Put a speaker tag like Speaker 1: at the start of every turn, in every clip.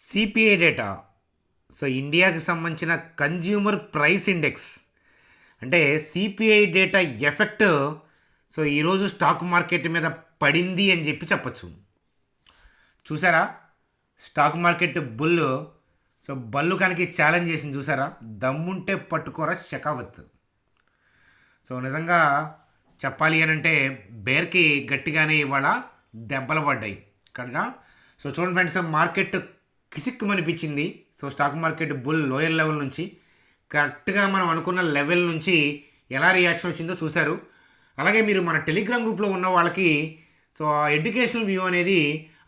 Speaker 1: CPI data. So ఇండియాకి సంబంధించిన consumer price index అంటే సిపిఐ డేటా ఎఫెక్ట్ సో ఈరోజు స్టాక్ మార్కెట్ మీద పడింది అని చెప్పొచ్చు. చూసారా, స్టాక్ మార్కెట్ బుల్ సో బల్లుకానికి ఛాలెంజ్ చేసింది. చూసారా, దమ్ముంటే పట్టుకోరా షెకావత్. సో నిజంగా చెప్పాలి అని అంటే బేర్కి గట్టిగానే ఇవాళ దెబ్బలు పడ్డాయి కదా. సో చూడండి ఫ్రెండ్స్, మార్కెట్ కిసిక్కుమనిపించింది. So stock market bull lower level నుంచి కరెక్ట్గా మనం అనుకున్న లెవెల్ నుంచి ఎలా రియాక్షన్ వచ్చిందో చూశారు. అలాగే మీరు మన టెలిగ్రామ్ గ్రూప్లో ఉన్న వాళ్ళకి సో ఆ ఎడ్యుకేషనల్ వ్యూ అనేది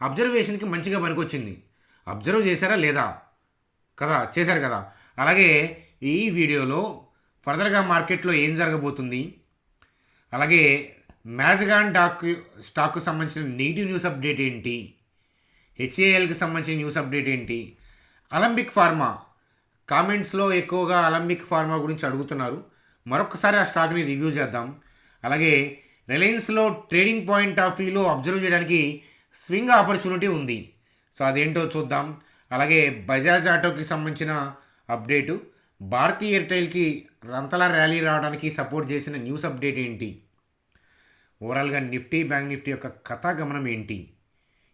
Speaker 1: అబ్జర్వేషన్కి మంచిగా పనికొచ్చింది. అబ్జర్వ్ చేశారా లేదా కదా, చేశారు కదా. అలాగే ఈ వీడియోలో ఫర్దర్గా మార్కెట్లో ఏం జరగబోతుంది, అలాగే మ్యాజ్గాన్ స్టాక్కు సంబంధించిన నెగిటివ్ న్యూస్ అప్డేట్ ఏంటి, హెచ్ఏఎల్కి సంబంధించిన న్యూస్ అప్డేట్ ఏంటి, అలంబిక్ ఫార్మా కామెంట్స్లో ఎక్కువగా అలంబిక్ ఫార్మా గురించి అడుగుతున్నారు. మరొకసారి ఆ స్టాక్ని రివ్యూ చేద్దాం. అలాగే రిలయన్స్లో ట్రేడింగ్ పాయింట్ ఆఫ్ వ్యూలో అబ్జర్వ్ చేయడానికి స్వింగ్ ఆపర్చునిటీ ఉంది. సో అదేంటో చూద్దాం. అలాగే బజాజ్ ఆటోకి సంబంధించిన అప్డేటు, భారతీ ఎయిర్టెల్కి రంతలా ర్యాలీ రావడానికి సపోర్ట్ చేసిన న్యూస్ అప్డేట్ ఏంటి, ఓవరాల్గా నిఫ్టీ బ్యాంక్ నిఫ్టీ యొక్క కథాగమనం ఏంటి,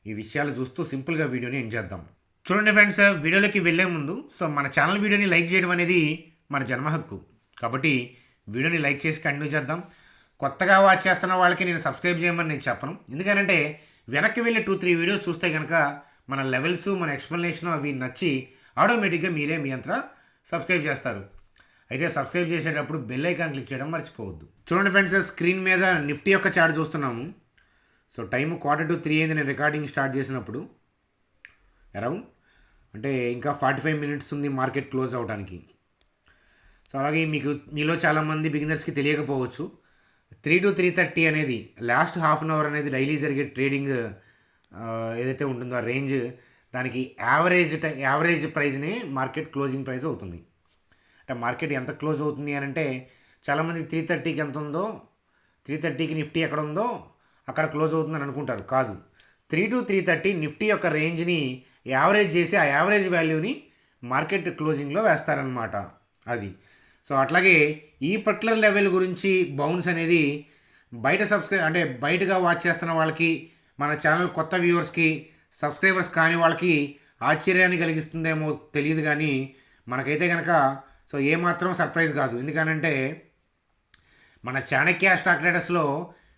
Speaker 1: ఈ విషయాలు చూస్తూ సింపుల్గా వీడియోని ఎండ్ చేద్దాం. చూడండి ఫ్రెండ్స్, వీడియోలోకి వెళ్ళే ముందు సో మన ఛానల్ వీడియోని లైక్ చేయడం అనేది మన జన్మ హక్కు. కాబట్టి వీడియోని లైక్ చేసి కంటిన్యూ చేద్దాం. కొత్తగా వాచ్ చేస్తున్న వాళ్ళకి నేను సబ్స్క్రైబ్ చేయమని నేను చెప్పను. ఎందుకంటే వెనక్కి వెళ్ళి 2-3 వీడియోస్ చూస్తే కనుక మన లెవెల్స్ మన ఎక్స్ప్లెనేషన్ అవి నచ్చి ఆటోమేటిక్గా మీరే మీ అంతా సబ్స్క్రైబ్ చేస్తారు. అయితే సబ్స్క్రైబ్ చేసేటప్పుడు బెల్ ఐకాన్ క్లిక్ చేయడం మర్చిపోవద్దు. చూడండి ఫ్రెండ్స్, స్క్రీన్ మీద నిఫ్టీ యొక్క చార్ట్ చూస్తున్నాము. సో టైం 2:45 అయింది నేను రికార్డింగ్ స్టార్ట్ చేసినప్పుడు. అరౌండ్ అంటే ఇంకా 45 మినిట్స్ ఉంది మార్కెట్ క్లోజ్ అవడానికి. సో అలాగే మీలో చాలామంది బిగినర్స్కి తెలియకపోవచ్చు, 3 to 3:30 అనేది లాస్ట్ హాఫ్ అన్ అవర్ అనేది డైలీ జరిగే ట్రేడింగ్ ఏదైతే ఉంటుందో ఆ రేంజ్, దానికి యావరేజ్ ప్రైజ్నే మార్కెట్ క్లోజింగ్ ప్రైస్ అవుతుంది. అంటే మార్కెట్ ఎంత క్లోజ్ అవుతుంది అని అంటే చాలామంది 3:30కి ఎంత ఉందో, 3:30కి నిఫ్టీ ఎక్కడ ఉందో అక్కడ క్లోజ్ అవుతుందని అనుకుంటారు. కాదు, 3 to 3:30 నిఫ్టీ యొక్క రేంజ్ని యావరేజ్ చేసి ఆ యావరేజ్ వాల్యూని మార్కెట్ క్లోజింగ్లో వేస్తారనమాట అది. సో అట్లాగే ఈ పర్టికులర్ లెవెల్ గురించి బౌన్స్ అనేది బయటగా వాచ్ చేస్తున్న వాళ్ళకి, మన ఛానల్ కొత్త వ్యూవర్స్కి, సబ్స్క్రైబర్స్ కాని వాళ్ళకి ఆశ్చర్యాన్ని కలిగిస్తుందేమో తెలియదు, కానీ మనకైతే కనుక సో ఏమాత్రం సర్ప్రైజ్ కాదు. ఎందుకనంటే మన చాణక్య స్టాక్ ట్రేడర్స్లో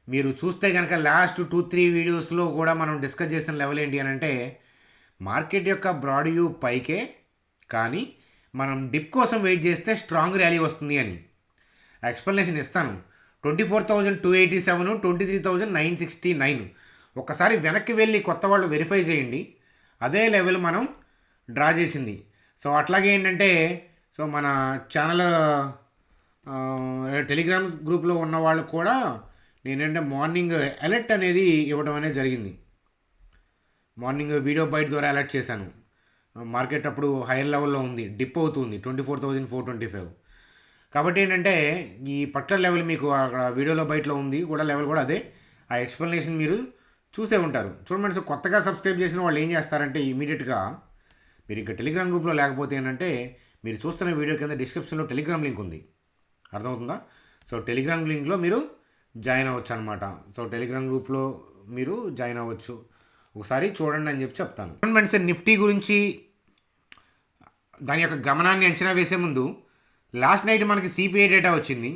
Speaker 1: మీరు చూస్తే కనుక లాస్ట్ 2-3 వీడియోస్లో కూడా మనం డిస్కస్ చేసిన లెవెల్ ఏంటి అని అంటే మార్కెట్ యొక్క బ్రాడ్ వ్యూ పైకే, కానీ మనం డిప్ కోసం వెయిట్ చేస్తే స్ట్రాంగ్ ర్యాలీ వస్తుంది అని ఎక్స్ప్లెనేషన్ ఇస్తాను. 24,287, 23,969 ఒక్కసారి వెనక్కి వెళ్ళి కొత్త వాళ్ళు వెరిఫై చేయండి. అదే లెవెల్ మనం డ్రా చేసింది. సో అట్లాగే ఏంటంటే సో మన ఛానల్ టెలిగ్రామ్ గ్రూప్లో ఉన్న వాళ్ళు కూడా నేనంటే మార్నింగ్ అలర్ట్ అనేది ఇవ్వడం అనేది జరిగింది. మార్నింగ్ వీడియో బైట్ ద్వారా అలర్ట్ చేశాను. మార్కెట్ అప్పుడు హైయర్ లెవెల్లో ఉంది, డిప్ అవుతుంది 24,425. కాబట్టి ఏంటంటే ఈ పర్టికులర్ లెవెల్ మీకు అక్కడ వీడియోలో బయటలో ఉంది కూడా, లెవెల్ కూడా అదే. ఆ ఎక్స్ప్లెనేషన్ మీరు చూసే ఉంటారు. చూడండి, కొత్తగా సబ్స్క్రైబ్ చేసిన వాళ్ళు ఏం చేస్తారంటే ఇమీడియట్గా మీరు ఇంకా టెలిగ్రామ్ గ్రూప్లో లేకపోతే ఏంటంటే మీరు చూస్తున్న వీడియో కింద డిస్క్రిప్షన్లో టెలిగ్రామ్ లింక్ ఉంది, అర్థమవుతుందా? సో టెలిగ్రామ్ లింక్లో మీరు జాయిన్ అవ్వచ్చు అనమాట. సో టెలిగ్రామ్ గ్రూప్లో మీరు జాయిన్ అవ్వచ్చు. ఒకసారి చూడండి అని చెప్తాను. ఫ్రెండ్స్, నిఫ్టీ గురించి దాని యొక్క గమనాన్ని అంచనా వేసే ముందు లాస్ట్ నైట్ మనకి సిపిఐ డేటా వచ్చింది.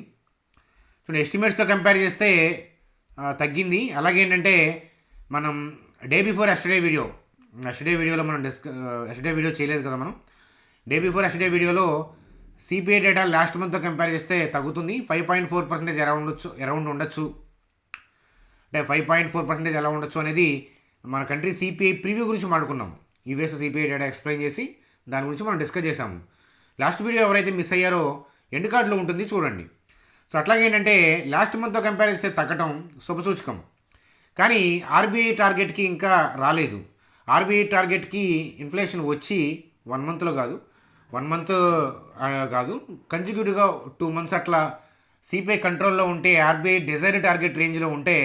Speaker 1: చూడండి, ఎస్టిమేట్స్తో కంపేర్ చేస్తే తగ్గింది. అలాగే ఏంటంటే మనం డే బిఫోర్ ఎస్టర్డే వీడియోలో మనం ఎస్టర్డే వీడియో చేయలేదు కదా మనం. డే బిఫోర్ ఎస్టర్డే వీడియోలో సిపిఐ డేటా లాస్ట్ మంత్తో కంపేర్ చేస్తే తగ్గుతుంది. 5.4% అరౌండ్ ఉండొచ్చు. అంటే 5.4% ఎలా ఉండొచ్చు అనేది మన కంట్రీ సిపిఐ ప్రివ్యూ గురించి మాట్లాడుకున్నాం. యూఎస్ సిపిఐ డేటా ఎక్స్ప్లెయిన్ చేసి దాని గురించి మనం డిస్కస్ చేసాము. లాస్ట్ వీడియో ఎవరైతే మిస్ అయ్యారో ఎండ్ కార్డులో ఉంటుంది చూడండి. సో అట్లాగే ఏంటంటే లాస్ట్ మంత్తో కంపేర్ చేస్తే తగ్గటం శుభసూచకం. కానీ ఆర్బీఐ టార్గెట్కి ఇంకా రాలేదు. ఆర్బీఐ టార్గెట్కి ఇన్ఫ్లేషన్ వచ్చి 1 మంత్లో కాదు, 1 మంత్ కాదు, కన్సిక్యూటివ్గా 2 మంత్స్ అట్లా సిపిఐ కంట్రోల్లో ఉంటే, ఆర్బీఐ డిజైర్డ్ టార్గెట్ రేంజ్లో ఉంటే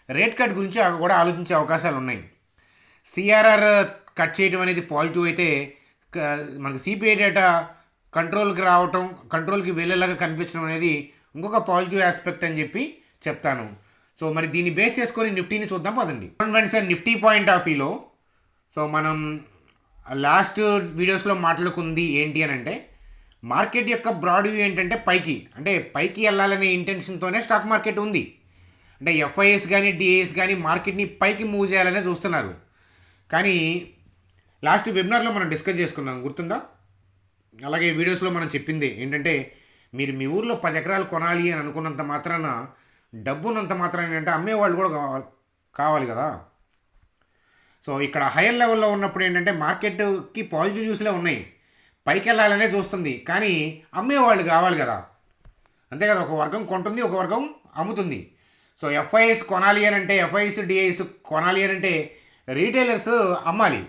Speaker 1: రేట్ కట్ గురించి కూడా ఆలోచించే అవకాశాలు ఉన్నాయి. సిఆర్ఆర్ కట్ చేయడం అనేది పాజిటివ్ అయితే, మనకి సిపిఐ డేటా కంట్రోల్కి వెళ్ళేలాగా కనిపించడం అనేది ఇంకొక పాజిటివ్ ఆస్పెక్ట్ అని చెప్పి చెప్తాను. సో మరి దీన్ని బేస్ చేసుకొని నిఫ్టీని చూద్దాం పదండి. ఫ్రెండ్స్, నిఫ్టీ పాయింట్ ఆఫ్ వ్యూలో సో మనం లాస్ట్ వీడియోస్లో మాట్లాడుకుంది ఏంటి అని అంటే, మార్కెట్ యొక్క బ్రాడ్ వ్యూ ఏంటంటే పైకి వెళ్ళాలనే ఇంటెన్షన్తోనే స్టాక్ మార్కెట్ ఉంది. అంటే ఎఫ్ఐఎస్ కానీ డిఐఎస్ కానీ మార్కెట్ని పైకి మూవ్ చేయాలనే చూస్తున్నారు. కానీ లాస్ట్ వెబినార్లో మనం డిస్కస్ చేసుకున్నాం, గుర్తుందా? అలాగే వీడియోస్లో మనం చెప్పింది ఏంటంటే, మీరు మీ ఊర్లో 10 ఎకరాలు కొనాలి అని అనుకున్నంత మాత్రాన, డబ్బున్నంత మాత్రాన ఏంటంటే అమ్మేవాళ్ళు కూడా కావాలి కదా. సో ఇక్కడ హైయర్ లెవెల్లో ఉన్నప్పుడు ఏంటంటే మార్కెట్కి పాజిటివ్ న్యూస్లే ఉన్నాయి, పైకి వెళ్ళాలనే చూస్తుంది, కానీ అమ్మేవాళ్ళు కావాలి కదా. అంతే కదా, ఒక వర్గం కొంటుంది, ఒక వర్గం అమ్ముతుంది. సో ఎఫ్ఐఎస్ కొనాలి అని అంటే, ఎఫ్ఐఎస్ డిఐఎస్ కొనాలి అని అంటే రీటైలర్స్ అమ్మాలి.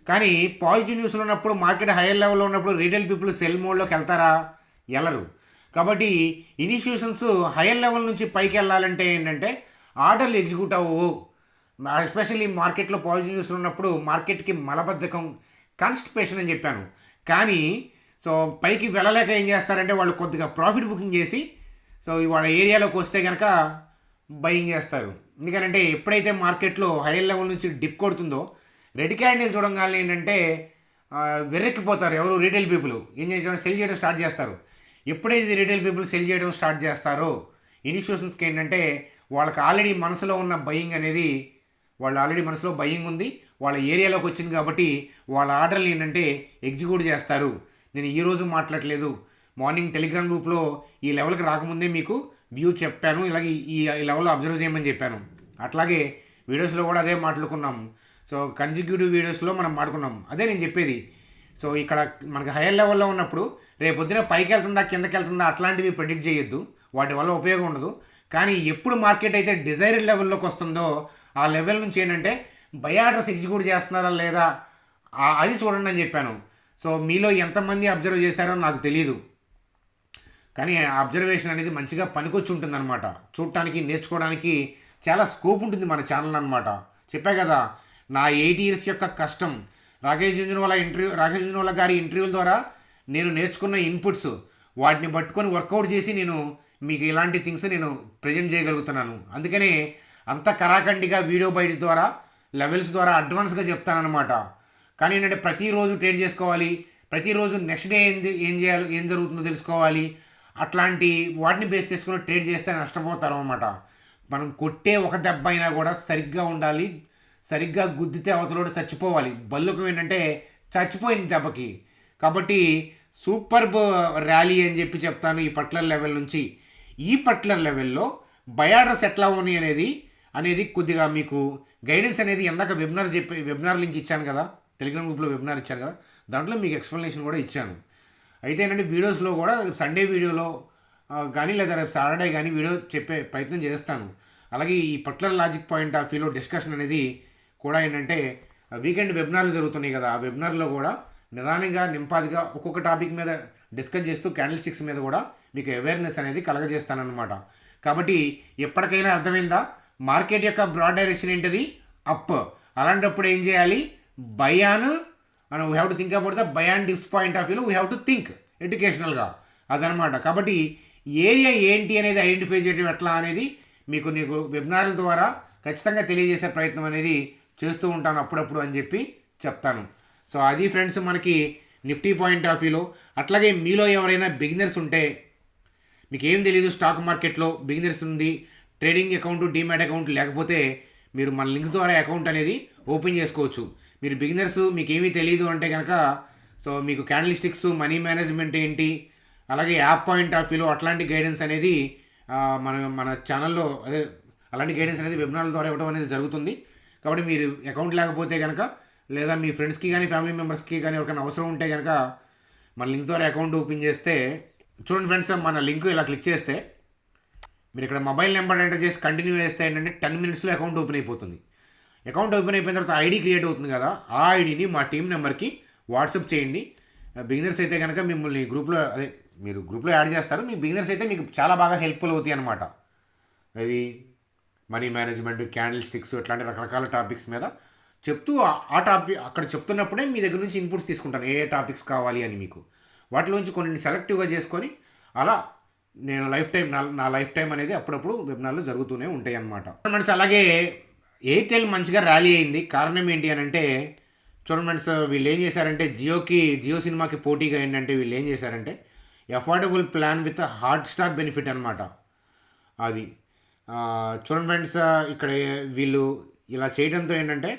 Speaker 1: కానీ పాజిటివ్ న్యూస్లో ఉన్నప్పుడు, మార్కెట్ హైయర్ లెవెల్లో ఉన్నప్పుడు రీటైల్ పీపుల్ సెల్ మోడ్లోకి వెళ్తారా? వెళ్ళరు. కాబట్టి ఇన్స్టిట్యూషన్స్ హైయర్ లెవెల్ నుంచి పైకి వెళ్ళాలంటే ఏంటంటే ఆర్డర్లు ఎగ్జిక్యూట్ అవ్వవు. ఎస్పెషల్లీ మార్కెట్లో పాజిటివ్ న్యూస్లో ఉన్నప్పుడు మార్కెట్కి మలబద్ధకం, కాన్స్టిపేషన్ అని చెప్పాను. కానీ సో పైకి వెళ్ళలేక ఏం చేస్తారంటే వాళ్ళు కొద్దిగా ప్రాఫిట్ బుకింగ్ చేసి సో వాళ్ళ ఏరియాలోకి వస్తే కనుక బయింగ్ చేస్తారు. ఎందుకంటే ఎప్పుడైతే మార్కెట్లో హైయర్ లెవెల్ నుంచి డిప్ కొడుతుందో, రెడ్ క్యాండిల్ చూడంగానే ఏంటంటే వెర్రెక్కిపోతారు ఎవరు, రీటైల్ పీపుల్ ఏం చేయడం, సెల్ చేయడం స్టార్ట్ చేస్తారు. ఎప్పుడైతే రీటైల్ పీపుల్ సెల్ చేయడం స్టార్ట్ చేస్తారో, ఇన్స్టిట్యూషన్స్కి ఏంటంటే వాళ్ళకి ఆల్రెడీ మనసులో ఉన్న బయింగ్ అనేది, వాళ్ళు ఆల్రెడీ మనసులో బయింగ్ ఉంది, వాళ్ళ ఏరియాలోకి వచ్చింది కాబట్టి వాళ్ళ ఆర్డర్లు ఏంటంటే ఎగ్జిక్యూట్ చేస్తారు. నేను ఈరోజు మాట్లాడలేదు, మార్నింగ్ టెలిగ్రామ్ గ్రూప్లో ఈ లెవెల్కి రాకముందే మీకు వ్యూ చెప్పాను, ఇలాగే ఈ లెవెల్లో అబ్జర్వ్ చేయమని చెప్పాను. అట్లాగే వీడియోస్లో కూడా అదే మాట్లాడుకున్నాం. సో కన్సిక్యూటివ్ వీడియోస్లో మనం మాట్లాడుకున్నాం, అదే నేను చెప్పేది. సో ఇక్కడ మనకి హైయర్ లెవెల్లో ఉన్నప్పుడు రేపొద్దున పైకి వెళ్తుందా కిందకి వెళ్తుందా అట్లాంటివి ప్రెడిక్ట్ చేయొద్దు, వాటి వల్ల ఉపయోగం ఉండదు. కానీ ఎప్పుడు మార్కెట్ అయితే డిజైర్డ్ లెవెల్లోకి వస్తుందో ఆ లెవెల్ నుంచి ఏంటంటే బై ఆర్డర్స్ ఎగ్జిక్యూట్ చేస్తున్నారా లేదా అది చూడండి అని చెప్పాను. సో మీలో ఎంతమంది అబ్జర్వ్ చేశారో నాకు తెలియదు, కానీ ఆ అబ్జర్వేషన్ అనేది మంచిగా పనికొచ్చి ఉంటుంది అనమాట. చూడటానికి, నేర్చుకోవడానికి చాలా స్కోప్ ఉంటుంది మన ఛానల్ అనమాట. చెప్పా కదా, నా 8 years యొక్క కష్టం, రాకేష్ జుంజునవాలా గారి ఇంటర్వ్యూల ద్వారా నేను నేర్చుకున్న ఇన్పుట్స్, వాటిని పట్టుకొని వర్కౌట్ చేసి నేను మీకు ఇలాంటి థింగ్స్ నేను ప్రజెంట్ చేయగలుగుతున్నాను. అందుకనే అంత కరాఖండిగా వీడియో బైట్స్ ద్వారా, లెవెల్స్ ద్వారా అడ్వాన్స్గా చెప్తానన్నమాట. కానీ ఏంటంటే ప్రతిరోజు ట్రేడ్ చేసుకోవాలి, ప్రతిరోజు నెక్స్ట్ డే ఏం చేయాలి, ఏం జరుగుతుందో తెలుసుకోవాలి. అట్లాంటి వాటిని బేస్ చేసుకుని ట్రేడ్ చేస్తే నష్టపోతారు అనమాట. మనం కొట్టే ఒక దెబ్బ అయినా కూడా సరిగ్గా ఉండాలి, సరిగ్గా గుద్దితే అవతలోడు చచ్చిపోవాలి. బల్లుకు ఏంటంటే చచ్చిపోయింది దెబ్బకి. కాబట్టి సూపర్బ్ ర్యాలీ అని చెప్పి చెప్తాను ఈ పర్టికులర్ లెవెల్ నుంచి. ఈ పర్టికులర్ లెవెల్లో బై ఆర్డర్స్ ఎట్లా ఉన్నాయి అనేది కొద్దిగా మీకు గైడెన్స్ అనేది ఇందాక వెబినార్ లింక్ ఇచ్చాను కదా, టెలిగ్రామ్ గ్రూప్లో వెబినార్ ఇచ్చాను కదా, దాంట్లో మీకు ఎక్స్ప్లెనేషన్ కూడా ఇచ్చాను. అయితే ఏంటంటే వీడియోస్లో కూడా సండే వీడియోలో కానీ లేదా రేపు సాటర్డే కానీ వీడియో చెప్పే ప్రయత్నం చేస్తాను. అలాగే ఈ పర్టికులర్ లాజిక్ పాయింట్ ఆఫ్ వ్యూలో డిస్కషన్ అనేది కూడా ఏంటంటే వీకెండ్ వెబినార్లు జరుగుతున్నాయి కదా, ఆ వెబినార్లో కూడా నిదానంగా నింపాదిగా ఒక్కొక్క టాపిక్ మీద డిస్కస్ చేస్తూ క్యాండిల్ స్టిక్స్ మీద కూడా మీకు అవేర్నెస్ అనేది కలగజేస్తానన్నమాట. కాబట్టి ఎప్పటికైనా అర్థమైందా, మార్కెట్ యొక్క బ్రాడ్ డైరెక్షన్ ఏంటిది, అప్. అలాంటప్పుడు ఏం చేయాలి, by on and we have to think about the by on dips point of వ్యూలో వీ హ్యావ్ టు థింక్ ఎడ్యుకేషనల్గా అదనమాట. కాబట్టి ఏరియా ఏంటి అనేది ఐడెంటిఫై చేయడం ఎట్లా అనేది మీకు వెబినార్ల ద్వారా ఖచ్చితంగా తెలియజేసే ప్రయత్నం అనేది చేస్తూ ఉంటాను అప్పుడప్పుడు అని చెప్పి చెప్తాను. సో అది ఫ్రెండ్స్ మనకి నిఫ్టీ పాయింట్ ఆఫ్ వ్యూలో. అట్లాగే మీలో ఎవరైనా బిగినర్స్ ఉంటే, మీకు ఏం తెలియదు స్టాక్ మార్కెట్లో, బిగినర్స్ ఉంది, ట్రేడింగ్ అకౌంట్, డీమ్యాట్ అకౌంట్ లేకపోతే మీరు మన లింక్స్ ద్వారా అకౌంట్ అనేది ఓపెన్ చేసుకోవచ్చు. మీరు బిగినర్స్, మీకు ఏమీ తెలియదు అంటే కనుక సో మీకు క్యాండిల్ స్టిక్స్, మనీ మేనేజ్మెంట్ ఏంటి, అలాగే యాప్ పాయింట్ ఆఫ్ వ్యూలో అట్లాంటి గైడెన్స్ అనేది మన ఛానల్లో అదే అలాంటి గైడెన్స్ అనేది వెబినార్ల ద్వారా ఇవ్వడం అనేది జరుగుతుంది. కాబట్టి మీరు అకౌంట్ లేకపోతే కనుక, లేదా మీ ఫ్రెండ్స్కి కానీ ఫ్యామిలీ మెంబర్స్కి కానీ ఎవరికైనా అవసరం ఉంటే కనుక మన లింక్స్ ద్వారా అకౌంట్ ఓపెన్ చేస్తే, చూడండి ఫ్రెండ్స్, మన లింక్ ఇలా క్లిక్ చేస్తే మీరు ఇక్కడ మొబైల్ నెంబర్ ఎంటర్ చేసి కంటిన్యూ చేస్తే ఏంటంటే 10 minutesలో అకౌంట్ ఓపెన్ అయిపోతుంది. అకౌంట్ ఓపెన్ అయిపోయిన తర్వాత ఐడి క్రియేట్ అవుతుంది కదా, ఆ ఐడిని మా టీం నెంబర్కి వాట్సాప్ చేయండి. బిగినర్స్ అయితే కనుక మిమ్మల్ని గ్రూప్లో మీరు గ్రూప్లో యాడ్ చేస్తారు. మీ బిగినర్స్ అయితే మీకు చాలా బాగా హెల్ప్ఫుల్ అవుతాయి అనమాట. అది మనీ మేనేజ్మెంట్, క్యాండిల్ స్టిక్స్, ఇట్లాంటి రకరకాల టాపిక్స్ మీద చెప్తూ ఆ టాపిక్ అక్కడ చెప్తున్నప్పుడే మీ దగ్గర నుంచి ఇన్పుట్స్ తీసుకుంటాను, ఏ ఏ టాపిక్స్ కావాలి అని మీకు. వాటిలోంచి కొన్ని సెలెక్టివ్గా చేసుకొని అలా నేను లైఫ్ టైం నా లైఫ్ టైం అనేది అప్పుడప్పుడు వెబినార్లు జరుగుతూనే ఉంటాయి అన్నమాట. ఫ్రెండ్స్ అలాగే ఎయిర్టెల్ మంచిగా ర్యాలీ అయింది. కారణం ఏంటి అని అంటే చూడండి ఫ్రెండ్స్, వీళ్ళు ఏం చేశారంటే జియో సినిమాకి పోటీగా ఏంటంటే వీళ్ళు ఏం చేశారంటే affordable plan with hot star benefit అనమాట అది. చూడండి ఫ్రెండ్స్, ఇక్కడ వీళ్ళు ఇలా చేయడంతో ఏంటంటే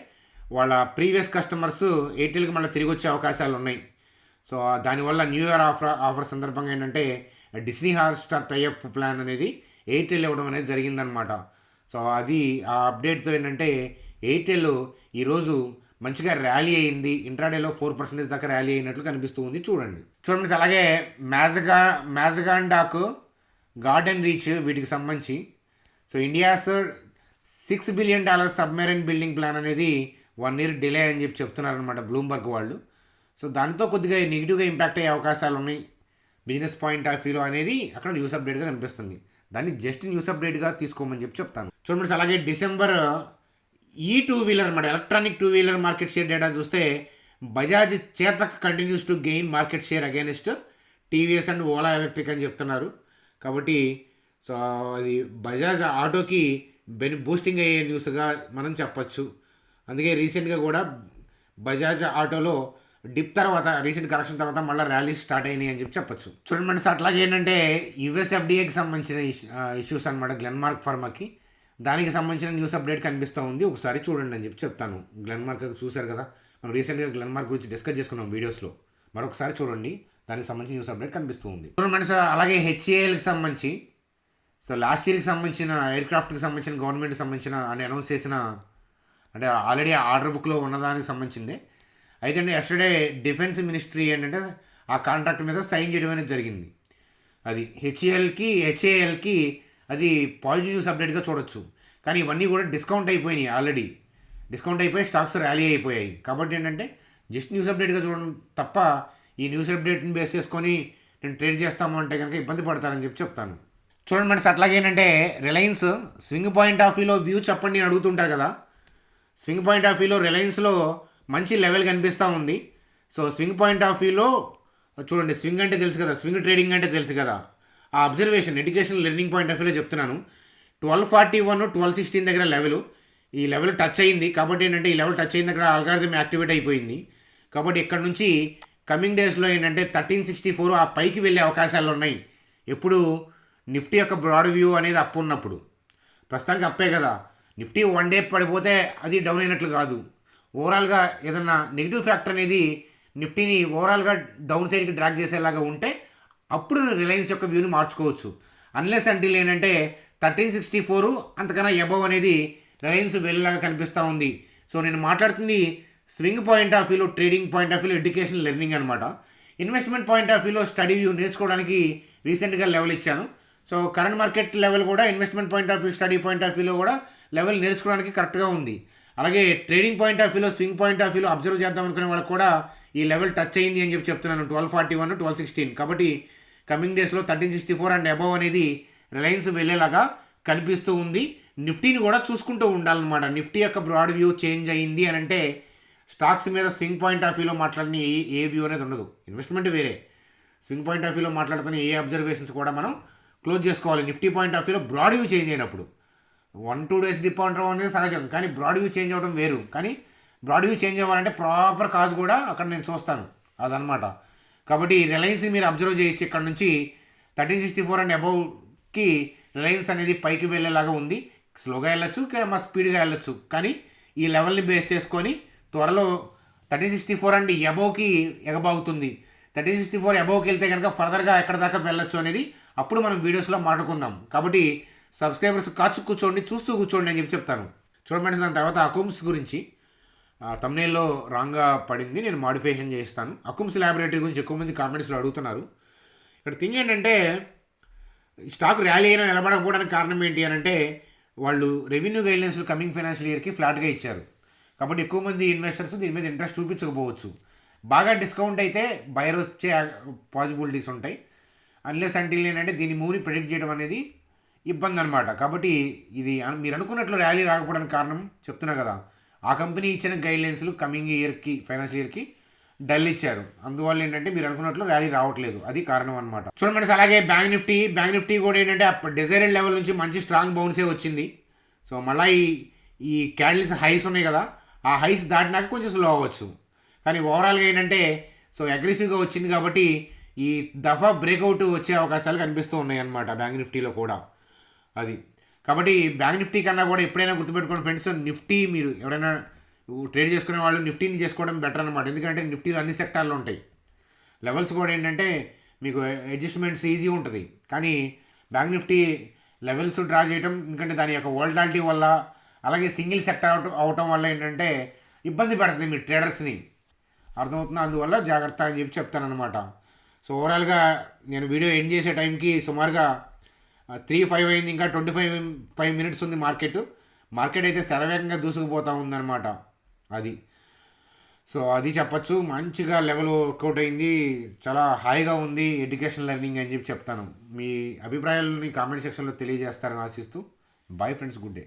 Speaker 1: వాళ్ళ ప్రీవియస్ కస్టమర్స్ ఎయిర్టెల్కి మళ్ళీ తిరిగి వచ్చే అవకాశాలు ఉన్నాయి. సో దానివల్ల న్యూ ఇయర్ ఆఫర్ సందర్భంగా ఏంటంటే డిస్నీ హాట్స్టార్ టైఅప్ ప్లాన్ అనేది ఎయిర్టెల్ ఇవ్వడం అనేది జరిగిందనమాట. సో అది ఆ అప్డేట్తో ఏంటంటే ఎయిర్టెల్ ఈరోజు మంచిగా ర్యాలీ అయింది. ఇంట్రాడేలో 4% దాకా ర్యాలీ అయినట్లు కనిపిస్తూ ఉంది. చూడండి అలాగే మ్యాజగాండాక్, గార్డెన్ రీచ్ వీటికి సంబంధించి so India's $6 billion submarine building plan అనేది 1 year డిలే అని చెప్తున్నారనమాట బ్లూంబర్గ్ వాళ్ళు. సో దాంతో కొద్దిగా నెగిటివ్గా ఇంపాక్ట్ అయ్యే అవకాశాలు ఉన్నాయి బిజినెస్ పాయింట్ ఆఫ్ వ్యూలో అనేది అక్కడ న్యూస్ అప్డేట్గా కనిపిస్తుంది. దాన్ని జస్ట్ న్యూస్ అప్డేట్గా తీసుకోమని చెప్తాను. చూడండి అలాగే డిసెంబర్ టూ వీలర్ అనమాట, electronic two wheeler market share data చూస్తే Bajaj Chetak continues to gain market share against TVS and Ola electric అని చెప్తున్నారు. కాబట్టి సో అది బజాజ్ ఆటోకి బూస్టింగ్ అయ్యే న్యూస్గా మనం చెప్పచ్చు. అందుకే రీసెంట్గా కూడా బజాజ్ ఆటోలో డిప్ తర్వాత రీసెంట్ కరెక్షన్ తర్వాత మళ్ళీ ర్యాలీస్ స్టార్ట్ అయినాయి అని చెప్పచ్చు. చూడండి మనసు అట్లాగే ఏంటంటే యుఎస్ ఎఫ్డిఏకి సంబంధించిన ఇష్యూస్ అనమాట, గ్లెన్మార్క్ ఫార్మాకి దానికి సంబంధించిన న్యూస్ అప్డేట్ కనిపిస్తూ ఉంది. ఒకసారి చూడండి అని చెప్తాను. గ్లెన్మార్క్ చూశారు కదా, మనం రీసెంట్గా గ్లెన్మార్క్ గురించి డిస్కస్ చేసుకున్నాం వీడియోస్లో. మరొకసారి చూడండి, దానికి సంబంధించిన న్యూస్ అప్డేట్ కనిపిస్తూ ఉంది. చూడండి మనసు అలాగే హెచ్ఏఎల్కి సంబంధించి సో లాస్ట్ ఇయర్కి సంబంధించిన ఎయిర్క్రాఫ్ట్కి సంబంధించిన గవర్నమెంట్కి సంబంధించిన అని అనౌన్స్ చేసిన అంటే ఆల్రెడీ ఆర్డర్ బుక్లో ఉన్నదానికి సంబంధించిందే. అయితే అండి ఎస్టర్డే డిఫెన్స్ మినిస్ట్రీ ఏంటంటే ఆ కాంట్రాక్ట్ మీద సైన్ చేయడం అనేది జరిగింది. అది హెచ్ఏఎల్కి అది పాజిటివ్ న్యూస్ అప్డేట్గా చూడొచ్చు. కానీ ఇవన్నీ కూడా డిస్కౌంట్ అయిపోయినాయి, ఆల్రెడీ డిస్కౌంట్ అయిపోయి స్టాక్స్ ర్యాలీ అయిపోయాయి. కాబట్టి ఏంటంటే జస్ట్ న్యూస్ అప్డేట్గా చూడడం తప్ప ఈ న్యూస్ అప్డేట్ని బేస్ చేసుకొని నేను ట్రేడ్ చేస్తాము అంటే కనుక ఇబ్బంది పడతానని చెప్తాను. చూడండి మనసు అట్లాగే ఏంటంటే రిలయన్స్ స్వింగ్ పాయింట్ ఆఫ్ వ్యూలో వ్యూ చెప్పండి అని అడుగుతుంటారు కదా. స్వింగ్ పాయింట్ ఆఫ్ వ్యూలో రిలయన్స్లో మంచి లెవెల్ కనిపిస్తూ ఉంది. సో స్వింగ్ పాయింట్ ఆఫ్ వ్యూలో చూడండి, స్వింగ్ అంటే తెలుసు కదా, స్వింగ్ ట్రేడింగ్ అంటే తెలుసు కదా. ఆ observation education learning point of వ్యూలో చెప్తున్నాను. 1241 1216 దగ్గర ఈ లెవెల్ టచ్ అయింది. కాబట్టి ఏంటంటే ఈ లెవెల్ టచ్ అయిన దగ్గర ఆల్గారిథం యాక్టివేట్ అయిపోయింది. కాబట్టి ఇక్కడ నుంచి కమింగ్ డేస్లో ఏంటంటే 1364 ఆ పైకి వెళ్ళే అవకాశాలు ఉన్నాయి. ఎప్పుడు నిఫ్టీ యొక్క బ్రాడ్ వ్యూ అనేది అప్పు ఉన్నప్పుడు. ప్రస్తుతానికి అప్పే కదా, నిఫ్టీ 1 day పడిపోతే అది డౌన్ అయినట్లు కాదు. ఓవరాల్గా ఏదన్నా నెగిటివ్ ఫ్యాక్టర్ అనేది నిఫ్టీని ఓవరాల్గా డౌన్ సైడ్కి డ్రాగ్ చేసేలాగా ఉంటే అప్పుడు రిలయన్స్ యొక్క వ్యూని మార్చుకోవచ్చు. అన్లెస్ అంటిల్ ఏంటంటే 1364 అంతకన్నా ఎబవ్ అనేది రిలయన్స్ వెళ్ళేలాగా కనిపిస్తూ ఉంది. సో నేను మాట్లాడుతుంది స్వింగ్ పాయింట్ ఆఫ్ వ్యూలో, ట్రేడింగ్ పాయింట్ ఆఫ్ వ్యూలో, ఎడ్యుకేషన్ లెర్నింగ్ అనమాట. ఇన్వెస్ట్మెంట్ పాయింట్ ఆఫ్ వ్యూలో స్టడీ వ్యూ నేర్చుకోవడానికి రీసెంట్గా లెవెల్ ఇచ్చాను. సో కరెంట్ మార్కెట్ లెవెల్ కూడా investment point of view, study point of వ్యూలో కూడా లెవెల్ నేర్చుకోవడానికి కరెక్ట్గా ఉంది. అలాగే ట్రేడింగ్ పాయింట్ ఆఫ్ వ్యూలో, స్వింగ్ పాయింట్ ఆఫ్ వ్యూలో అబ్జర్వ్ చేద్దాం అనుకునే వాళ్ళకి కూడా ఈ లెవెల్ టచ్ అయింది అని చెప్తున్నాను, 1241 1216. కాబట్టి కమింగ్ డేస్లో 1364 అండ్ అబవ్ అనేది రిలయన్స్ వెళ్ళేలాగా కనిపిస్తూ ఉంది. నిఫ్టీని కూడా చూసుకుంటూ ఉండాలన్నమాట. నిఫ్టీ యొక్క బ్రాడ్ వ్యూ చేంజ్ అయింది అని అంటే స్టాక్స్ మీద స్వింగ్ పాయింట్ ఆఫ్ వ్యూలో మాట్లాడిన ఏ వ్యూ అనేది ఉండదు. ఇన్వెస్ట్మెంట్ వేరే, స్వింగ్ పాయింట్ ఆఫ్ వ్యూలో మాట్లాడుతున్న ఏ అబ్జర్వేషన్స్ కూడా మనం క్లోజ్ చేసుకోవాలి. నిఫ్టీ పాయింట్ ఆఫ్ వ్యూలో బ్రాడ్ వ్యూ చేంజ్ అయినప్పుడు 1-2 days డిప్ అవడం అనేది సహజం, కానీ బ్రాడ్ వ్యూ చేంజ్ అవ్వడం వేరు. కానీ బ్రాడ్ వ్యూ చేంజ్ అవ్వాలంటే ప్రాపర్ కాజ్ కూడా అక్కడ నేను చూస్తాను, అదనమాట. కాబట్టి రిలయన్స్ మీరు అబ్జర్వ్ చేయొచ్చు. ఇక్కడ నుంచి 1364 అండ్ అబౌవ్కి రిలయన్స్ అనేది పైకి వెళ్ళేలాగా ఉంది. స్లోగా వెళ్ళొచ్చు, మా స్పీడ్గా వెళ్ళొచ్చు, కానీ ఈ లెవెల్ని బేస్ చేసుకొని త్వరలో 1364 అండ్ అబౌవ్కి ఎగబాగుతుంది. 1364 అబౌవ్కి వెళ్తే కనుక ఫర్దర్గా ఎక్కడ దాకా వెళ్ళొచ్చు అనేది అప్పుడు మనం వీడియోస్లో మాట్లాడుకుందాం. కాబట్టి సబ్స్క్రైబర్స్ కూర్చోండి, చూస్తూ కూర్చోండి అని చెప్తాను. చూడండి దాని తర్వాత అకుమ్స్ గురించి తమ్నేల్లో రాంగ్గా పడింది, నేను మాడిఫికేషన్ చేస్తాను. అకుమ్స్ ల్యాబొరేటరీ గురించి ఎక్కువ మంది కామెంట్స్లో అడుగుతున్నారు. ఇక్కడ థింగ్ ఏంటంటే స్టాక్ ర్యాలీ అయినా నిలబడకపోవడానికి కారణం ఏంటి అని అంటే వాళ్ళు రెవెన్యూ గైడ్లైన్స్లు కమింగ్ ఫైనాన్షియల్ ఇయర్కి ఫ్లాట్గా ఇచ్చారు. కాబట్టి ఎక్కువ మంది ఇన్వెస్టర్స్ దీని మీద ఇంట్రెస్ట్ చూపించకపోవచ్చు. బాగా డిస్కౌంట్ అయితే బయర్ వచ్చే పాసిబిలిటీస్ ఉంటాయి. అన్లెస్ అంటిల్ ఏంటంటే దీని మూవ్ని ప్రెడిక్ట్ చేయడం అనేది ఇబ్బంది అనమాట. కాబట్టి ఇది మీరు అనుకున్నట్లు ర్యాలీ రాకపోవడానికి కారణం చెప్తున్నా కదా, ఆ కంపెనీ ఇచ్చిన గైడ్లైన్స్లు కమింగ్ ఇయర్కి ఫైనాన్షియల్ ఇయర్కి డల్ ఇచ్చారు. అందువల్ల ఏంటంటే మీరు అనుకున్నట్లు ర్యాలీ రావట్లేదు, అది కారణం అనమాట. చూడండి అలాగే బ్యాంక్ నిఫ్టీ కూడా ఏంటంటే డిజైర్డ్ లెవెల్ నుంచి మంచి స్ట్రాంగ్ బౌన్సే వచ్చింది. సో మళ్ళీ ఈ క్యాండిల్స్ హైస్ ఉన్నాయి కదా, ఆ హైస్ దాటినాక కొంచెం స్లో అవ్వచ్చు. కానీ ఓవరాల్గా ఏంటంటే సో అగ్రెసివ్గా వచ్చింది కాబట్టి ఈ దఫా బ్రేక్అవుట్ వచ్చే అవకాశాలు కనిపిస్తూ ఉన్నాయి అన్నమాట బ్యాంక్ నిఫ్టీలో కూడా. అది కాబట్టి బ్యాంక్ నిఫ్టీ కన్నా కూడా ఎప్పుడైనా గుర్తుపెట్టుకోండి ఫ్రెండ్స్, నిఫ్టీ మీరు ఎవరైనా ట్రేడ్ చేసుకునే వాళ్ళు నిఫ్టీని చేసుకోవడం బెటర్ అనమాట. ఎందుకంటే నిఫ్టీలో అన్ని సెక్టార్లు ఉంటాయి, లెవెల్స్ కూడా ఏంటంటే మీకు అడ్జస్ట్మెంట్స్ ఈజీ ఉంటుంది. కానీ బ్యాంక్ నిఫ్టీ లెవెల్స్ డ్రా చేయడం, ఎందుకంటే దాని యొక్క వోల్టాలిటీ వల్ల అలాగే సింగిల్ సెక్టర్ అవటం వల్ల ఏంటంటే ఇబ్బంది పెడుతుంది మీ ట్రేడర్స్ని, అర్థమవుతుంది. అందువల్ల జాగ్రత్త అని చెప్పి చెప్తానమాట. సో ఓవరాల్గా నేను వీడియో ఎండ్ చేసే టైంకి సుమారుగా 3:05 అయింది, ఇంకా 25 మినిట్స్ ఉంది మార్కెట్ అయితే శరవేగంగా దూసుకుపోతూ ఉందన్నమాట. అది సో అది చెప్పచ్చు. మంచిగా లెవెల్ వర్కౌట్ అయింది, చాలా హాయిగా ఉంది ఎడ్యుకేషన్ లెర్నింగ్ అని చెప్పి చెప్తాను. మీ అభిప్రాయాలని కామెంట్ సెక్షన్లో తెలియజేస్తారని ఆశిస్తూ, బై ఫ్రెండ్స్, గుడ్ డే.